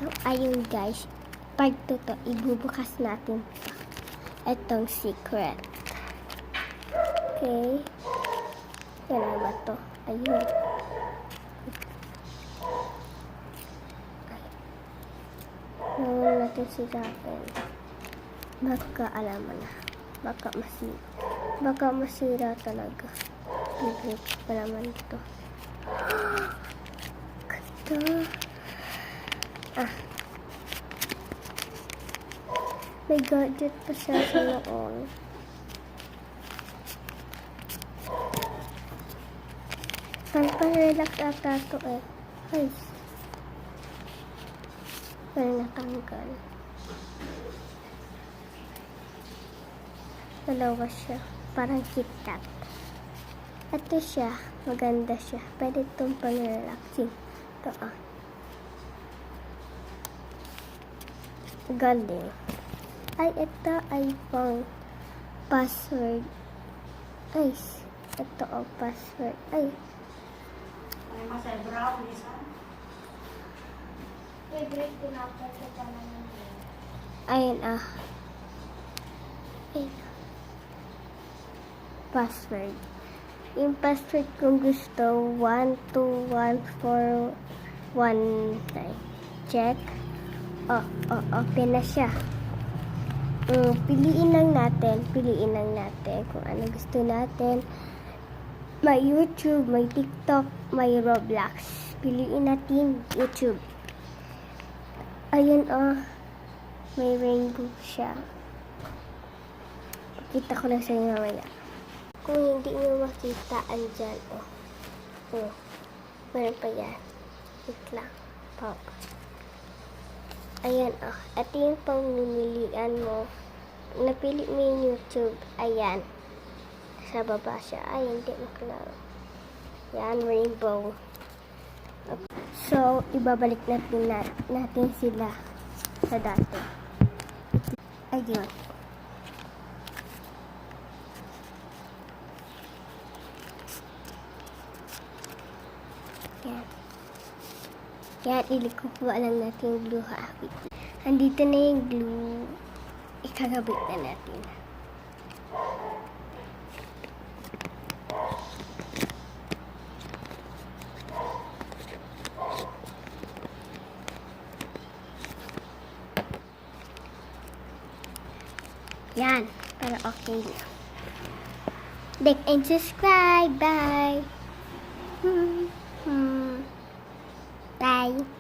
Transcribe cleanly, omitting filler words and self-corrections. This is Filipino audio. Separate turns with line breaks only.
So, ayun guys. Part 2 to. Ibubukas natin itong secret. Okay. Yan na ba to? Ayun. Nung natin sigapin. Baka alaman na. Baka masira talaga. Bibig pa naman ito. Ganda. May gadget pa siya sa noon. Pang-relax ata ito eh. Ay. Pero natanggal. Dalawa siya. Parang KitKat. Ito siya. Maganda siya. Pwede itong pang-relaxing. Ito Galing. Ay, ito ay pang password. Ay, ito password. Ay.
Ay, masay brown, isa.
Favorite ko na po ito naman. Ayun Ayun. Password. Yung password kung gusto, 121419. Check. Open na siya. Piliin lang natin kung ano gusto natin. May YouTube, may TikTok, may Roblox. Piliin natin YouTube. Ayun may rainbow siya. Pakita ko lang sa inyo mamaya. Kung hindi nyo makita, andyan meron pa yan. Wait lang. Ayan ito yung pamimilian mo. Napili mo yung YouTube. Ayan. Sa baba siya. Ay, hindi maklaro. Ayan, rainbow. So, ibabalik natin sila sa dati. Ayun. Ayan. Yan, ilikuha lang natin yung glue habit. Andito na yung glue. Ikagabit na natin. Yan, para okay na. Like and subscribe. Bye! Bye!